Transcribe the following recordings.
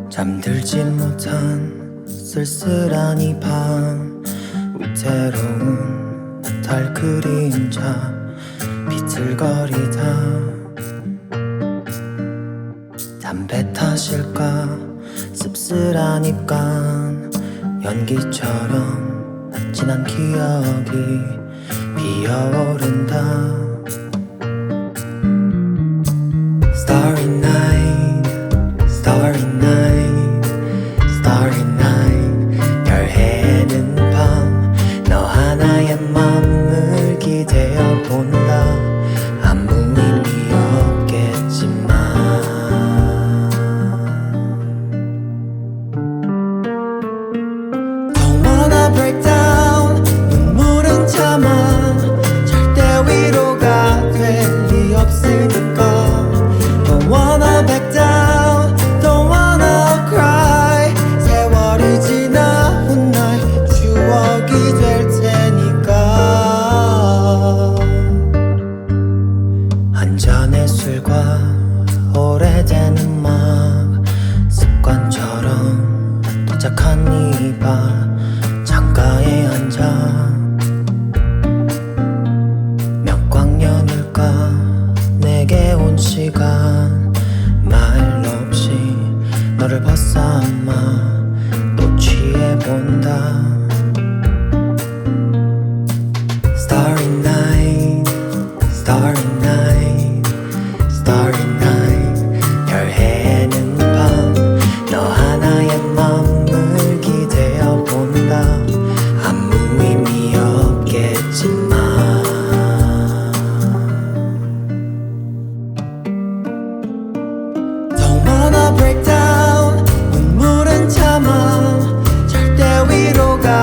잠들지 못한 쓸쓸한 이 밤, 위태로운 달 그림자 비틀거리다. 담배 탓일까 씁쓸한 입간, 연기처럼 진한 기억이 피어오른다. Starry night, starry night, starry night. 별 해는 밤, 너 하나의 맘을 기대어 본다. 아무 의미 없겠지만 Don't wanna break down, 눈물은 참아. 절대 위로가 될 리 없으니까. Don't wanna back down, don't wanna cry. 세월이 지나 훗날 추억이 될 테니까. 한 잔의 술과 오래된 음악, 습관처럼 도착한 이 밤, 창가에 앉아 몇 광년일까 내게 온 시간. 말 없이 너를 벗삼아 또 취해본다. Starry night, starry night, starry night. 별 해는 밤, 너 하나의 맘을 기대어 본다. 아무 의미 없겠지만 Don't wanna break down, 눈물은 참아. 절대 위로가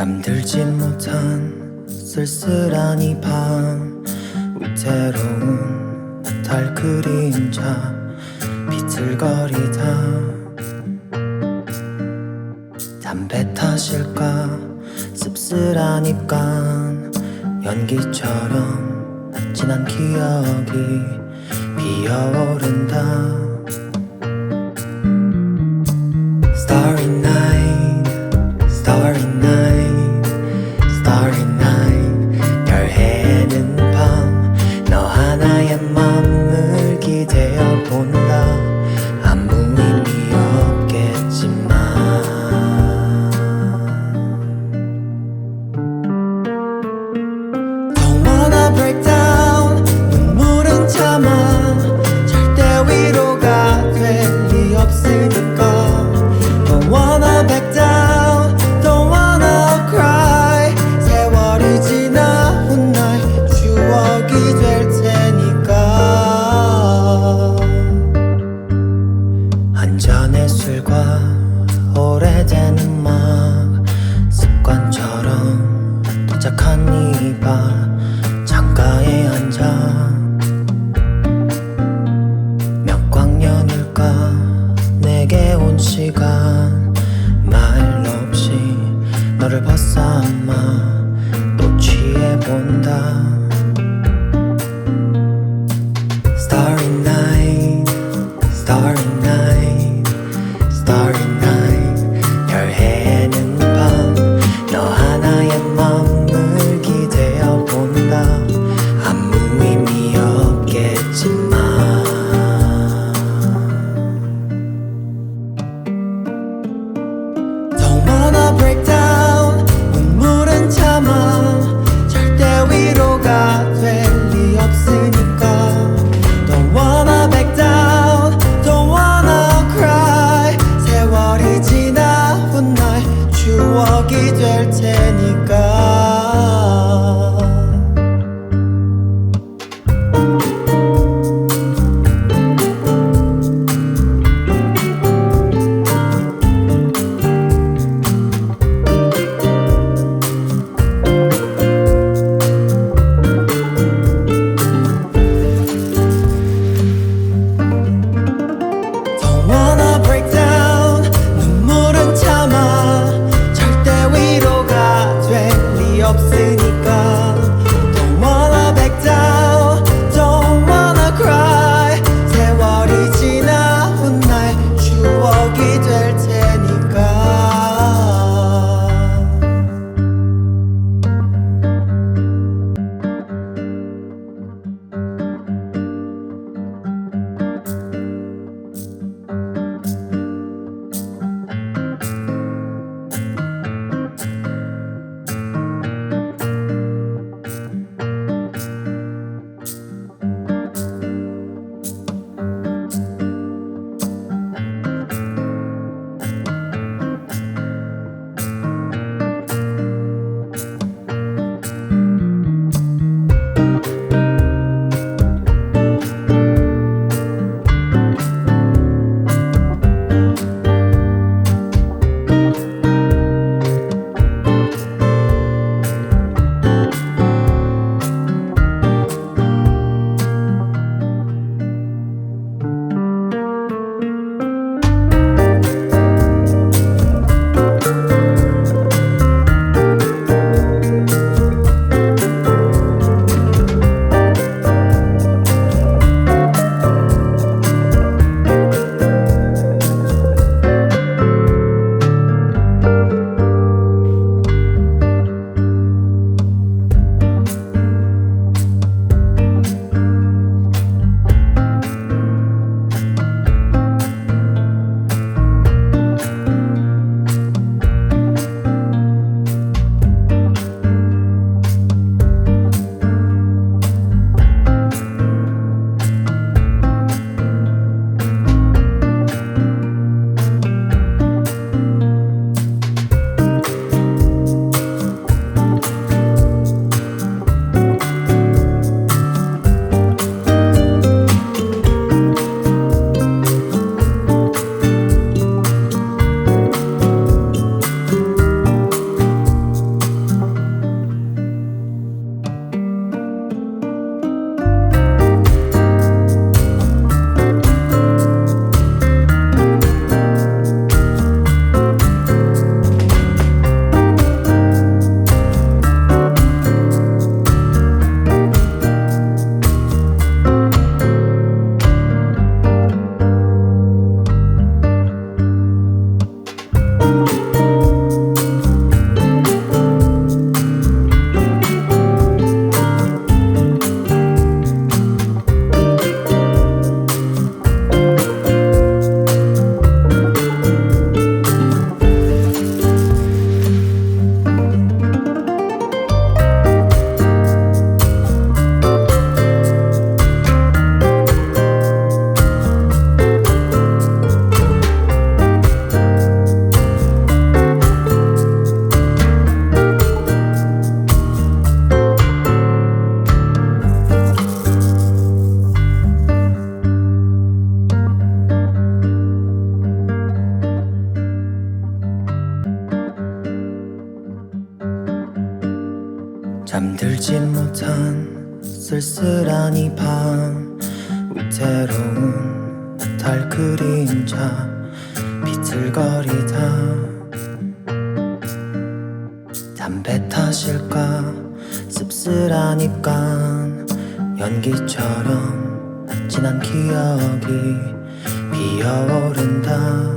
잠들지 못한 쓸쓸한 이 밤 위태로운 달 그림자 비틀거리다 담배 탓일까 씁쓸한 입간 연기처럼 지난 기억이 피어오른다 Starry night, starry night, starry night 별 해는 밤 너 하나의 맘을 기대어 본다 아무 의미 없겠지만 Don't wanna break down 눈물은 참아 절대 위로가 잠들지 못한 쓸쓸한 이 밤 위태로운 나탈 그림자 비틀거리다 담배 탓일까 씁쓸한 입간 연기처럼 진한 기억이 피어오른다